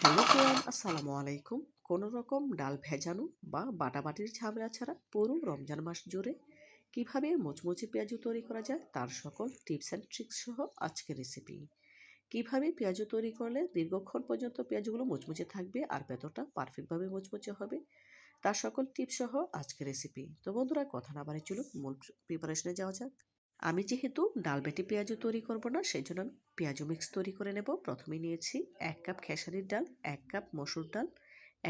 Hello everyone, আসসালামু আলাইকুম। কোনো রকম ডাল ভেজানো বা বাটাবাটির ঝামেলা ছাড়া পুরো রমজান মাস জুড়ে কিভাবে মুচমুচে পেঁয়াজু তৈরি করা যায় তার সকল টিপস অ্যান্ড ট্রিক্স সহ আজকের রেসিপি। কিভাবে পেঁয়াজু তৈরি করলে দীর্ঘক্ষণ পর্যন্ত পেঁয়াজগুলো মুচমুচে থাকবে আর ভেতরটা পারফেক্টভাবে মুচমুচে হবে তার সকল টিপস সহ আজকের রেসিপি। তো বন্ধুরা, কথা না বাড়িয়ে চলুন মূল প্রিপারেশনে যাওয়া যাক। আমি যেহেতু ডাল বেটে পেঁয়াজু তৈরি করব না, সেই জন্য আমি পেঁয়াজু মিক্স তৈরি করে নেব। প্রথমে নিয়েছি ১ কাপ খেসারির ডাল, ১ কাপ মসুর ডাল,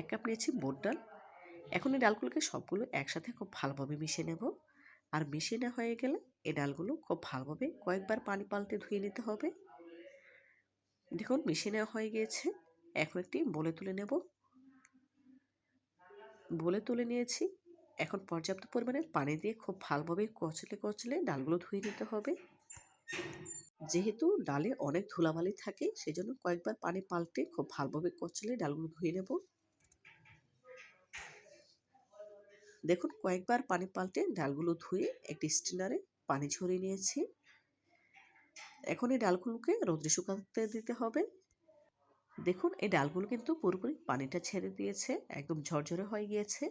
১ কাপ নিয়েছি বুট ডাল। এখন এই ডালগুলোকে সবগুলো একসাথে খুব ভালোভাবে মিশিয়ে নেব। আর মিশিয়ে নেওয়া হয়ে গেলে এই ডালগুলো খুব ভালোভাবে কয়েকবার পানি পাল্টে ধুয়ে নিতে হবে। দেখুন মিশিয়ে নেওয়া হয়ে গিয়েছে। এখন একটি বলে তুলে নেব। বলে তুলে নিয়েছি। এখন পর্যাপ্ত পরিমাণে পানি দিয়ে খুব ভালোভাবে কচলে কচলে ডালগুলো ধুয়ে নিতে হবে। যেহেতু ডালে অনেক ধুলাবালি থাকে, সেজন্য কয়েকবার পানি পাল্টে খুব ভালোভাবে কচলে ডালগুলো ধুয়ে নেব। দেখুন কয়েকবার পানি পাল্টে ডালগুলো ধুয়ে একটি স্ট্রেনারে পানি ঝরিয়ে নিয়েছি। এখন এই ডালগুলোকে রোদ্রে শুকাতে দিতে হবে। দেখুন এই ডালগুলো কিন্তু পুরোপুরি পানিটা ছেড়ে দিয়েছে, একদম ঝরঝরে হয়ে গিয়েছে।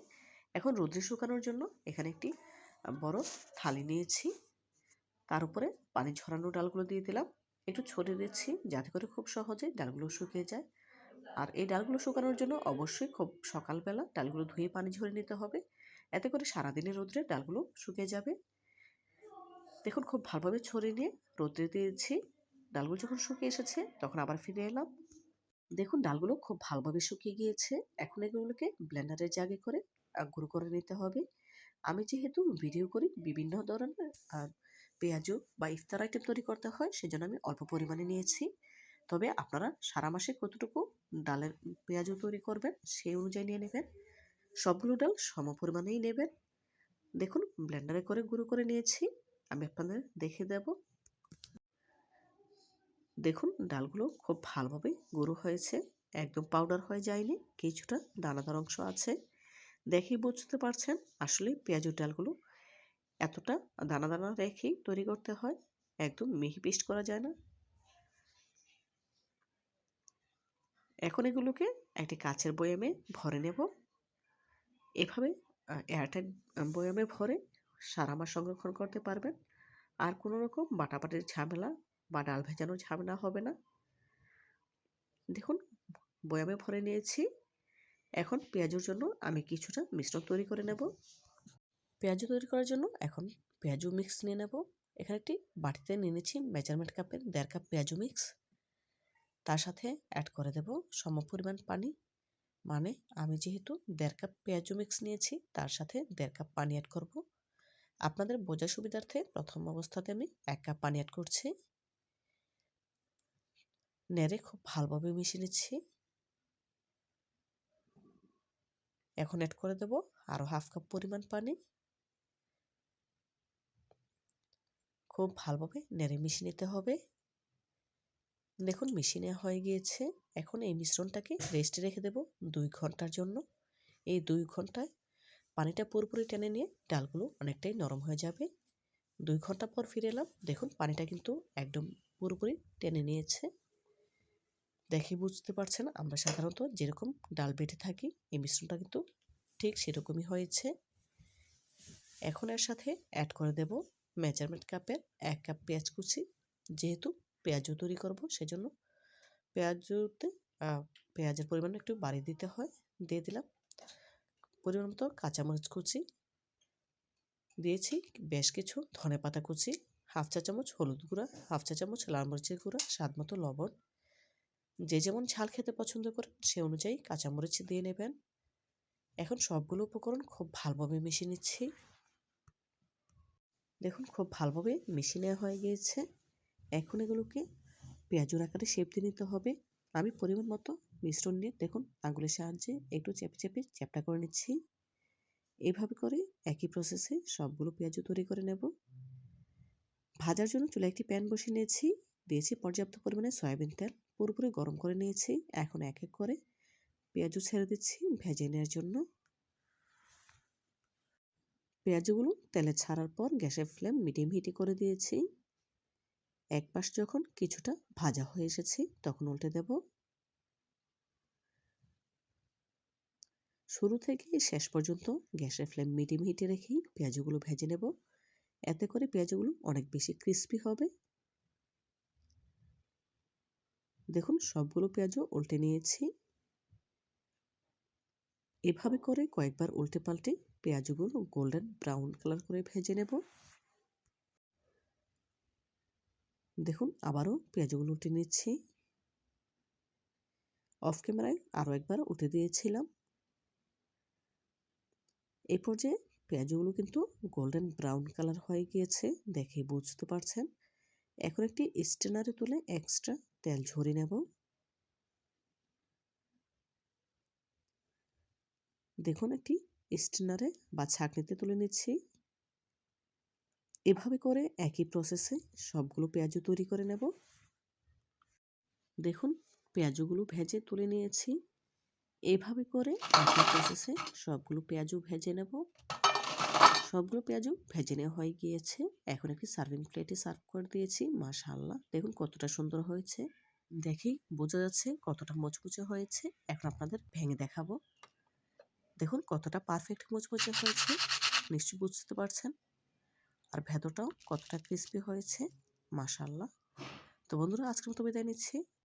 এখন রোদ্রে শুকানোর জন্য এখানে একটি বড় থালি নিয়েছি। তার উপরে পানি ঝরানো ডালগুলো দিয়ে দিলাম। একটু ছড়িয়ে দিচ্ছি যাতে করে খুব সহজে ডালগুলো শুকিয়ে যায়। আর এই ডালগুলো শুকানোর জন্য অবশ্যই খুব সকালবেলা ডালগুলো ধুয়ে পানি ঝরিয়ে নিতে হবে। এতে করে সারাদিনের রোদ্রে ডালগুলো শুকিয়ে যাবে। দেখুন খুব ভালোভাবে ছড়িয়ে নিয়ে রোদ্রে দিয়েছি। ডালগুলো যখন শুকিয়ে এসেছে তখন আবার ফিরে এলাম। দেখুন ডালগুলো খুব ভালোভাবে শুকিয়ে গিয়েছে। এখন এগুলোকে ব্লেন্ডারের জাগে করে গুঁড়ো করে নিতে হবে। আমি যেহেতু ভিডিও করি বিভিন্ন ধরনের পেঁয়াজু বা ইফতার আইটেম তৈরি করতে হয়, সেজন্য আমি অল্প পরিমাণে নিয়েছি। তবে আপনারা সারা মাসে কতটুকু ডালের পেঁয়াজু তৈরি করবেন সেই অনুযায়ী নিয়ে নেবেন। সবগুলো ডাল সম পরিমাণেই নেবেন। দেখুন ব্লেন্ডারে করে গুঁড়ো করে নিয়েছি। আমি আপনাদের দেখিয়ে দেব। দেখুন ডালগুলো খুব ভালোভাবে গুঁড়ো হয়েছে, একদম পাউডার হয়ে যায়নি, কিছুটা দানাদার অংশ আছে। দেখেই বুঝতে পারছেন আসলে পেঁয়াজুর ডালগুলো এতটা দানা দানা রেখেই তৈরি করতে হয়, একদম মিহি পেস্ট করা যায় না। এখন এগুলোকে একটি কাচের বয়ামে ভরে নেব। এভাবে এয়ারটাইট বয়ামে ভরে সারা মাস সংরক্ষণ করতে পারবেন। আর কোনো রকম বাটাবাটির ঝামেলা বা ডাল ভেজানোর ঝামেলা হবে না। দেখুন বয়ামে ভরে নিয়েছি। এখন পেঁয়াজুর জন্য আমি কিছুটা মিশ্রণ তৈরি করে নেব। পেঁয়াজু তৈরি করার জন্য এখন পেঁয়াজু মিক্স নিয়ে নেব। এখানে একটি বাটিতে নিয়ে নিচ্ছি মেজারমেন্ট কাপের ১.৫ কাপ পেঁয়াজু মিক্স। তার সাথে অ্যাড করে দেব সমপরিমাণ পানি। মানে আমি যেহেতু ১.৫ কাপ পেঁয়াজু মিক্স নিয়েছি, তার সাথে ১.৫ কাপ পানি অ্যাড করব। আপনাদের বোঝার সুবিধার্থে প্রথম অবস্থাতে আমি ১ কাপ পানি অ্যাড করছি। নেড়ে খুব ভালোভাবে মিশিয়ে নিচ্ছি। এখন অ্যাড করে দেব আরও ১/২ কাপ পরিমাণ পানি। খুব ভালোভাবে নেড়ে মিশিয়ে নিতে হবে। দেখুন মিশিয়ে নেওয়া হয়ে গিয়েছে। এখন এই মিশ্রণটাকে রেস্টে রেখে দেব ২ ঘন্টার জন্য। এই ২ ঘন্টায় পানিটা পুরোপুরি টেনে নিয়ে ডালগুলো অনেকটাই নরম হয়ে যাবে। ২ ঘন্টা পর ফিরে এলাম। দেখুন পানিটা কিন্তু একদম পুরোপুরি টেনে নিয়েছে। দেখে বুঝতে পারছেন আমরা সাধারণত যেরকম ডাল বেটে থাকি এই মিশ্রণটা কিন্তু ঠিক সেরকমই হয়েছে। এখন এর সাথে অ্যাড করে দেব মেজারমেন্ট কাপের ১ কাপ পেঁয়াজ কুচি। যেহেতু পেঁয়াজু তৈরি করব সেজন্য পেঁয়াজুতে পেঁয়াজের পরিমাণ একটু বাড়িয়ে দিতে হয়। দিয়ে দিলাম পরিমাণ মতো কাঁচামরিচ কুচি, দিয়েছি বেশ কিছু ধনেপাতা কুচি, ১/২ চা চামচ হলুদ গুঁড়া, ১/২ চা চামচ লাল মরিচের গুঁড়া, স্বাদ মতো লবণ। যে যেমন ঝাল খেতে পছন্দ করেন সে অনুযায়ী কাঁচামরিচ দিয়ে নেবেন। এখন সবগুলো উপকরণ খুব ভালোভাবে মিশিয়ে নিচ্ছি। দেখুন খুব ভালোভাবে মিশিয়ে নেওয়া হয়ে গিয়েছে। এখন এগুলোকে পেঁয়াজুর আকারে শেপ দিয়ে নিতে হবে। আমি পরিমাণ মতো মিশ্রণ নিয়ে দেখুন আঙুলের সাহায্যে একটু চেপে চেপে চ্যাপ্টা করে নিচ্ছি। এভাবে করে একই প্রসেসে সবগুলো পেঁয়াজু তৈরি করে নেব। ভাজার জন্য চুলায় একটি প্যান বসিয়ে নিয়েছি। দিয়েছি পর্যাপ্ত পরিমাণে সয়াবিন তেল, পুরোপুরি গরম করে নিয়েছি। এখন এক এক করে পেঁয়াজু ছেড়ে দিচ্ছি ভেজে নেওয়ার জন্য। পেঁয়াজগুলো তেলে ছাড়ার পর গ্যাসের ফ্লেম মিডিয়াম হিটে করে দিয়েছি। এক পাশ যখন কিছুটা ভাজা হয়ে এসেছে তখন উল্টে দেব। শুরু থেকে শেষ পর্যন্ত গ্যাসের ফ্লেম মিডিয়াম হিটে রেখেই পেঁয়াজগুলো ভেজে নেব। এতে করে পেঁয়াজগুলো অনেক বেশি ক্রিস্পি হবে। দেখুন সবগুলো পেঁয়াজও উল্টে নিয়েছি। এভাবে করে কয়েকবার উল্টে পাল্টে পেঁয়াজগুলো গোল্ডেন ব্রাউন কালার করে ভেজে নেব। দেখুন আবারও পেঁয়াজগুলো উল্টে নিচ্ছি। অফ ক্যামেরায় আরও একবার উল্টে দিয়েছিলাম। এই পর্যায়ে পেঁয়াজগুলো কিন্তু গোল্ডেন ব্রাউন কালার হয়ে গিয়েছে, দেখে বুঝতে পারছেন। এখন একটি স্ট্রেনারে তুলে এক্সট্রা তেল ঝরিয়ে নেব। দেখুন একটি স্ট্রেনারে বা ছাঁকনিতে তুলে নিচ্ছি। এভাবে করে একই প্রসেসে সবগুলো পেঁয়াজও তৈরি করে নেব। দেখুন পেঁয়াজগুলো ভেজে তুলে নিয়েছি। এভাবে করে একই প্রসেসে সবগুলো পেঁয়াজও ভেজে নেব। সবগুলো পেঁয়াজও ভেজে নেওয়া হয়ে গিয়েছে। এখন একটি সার্ভিং প্লেটে সার্ভ করে দিয়েছি। মাশাআল্লাহ, দেখুন কতটা সুন্দর হয়েছে। দেখেই বোঝা যাচ্ছে কতটা মুচমুচে হয়েছে। এখন আপনাদের ভেঙে দেখাবো। দেখুন কতটা পারফেক্ট মুচমুচে হয়েছে, নিশ্চয়ই বুঝতে পারছেন। আর ভেতরটাও কতটা ক্রিস্পি হয়েছে, মাশাআল্লাহ। তো বন্ধুরা, আজকের মতো বিদায় নিচ্ছি।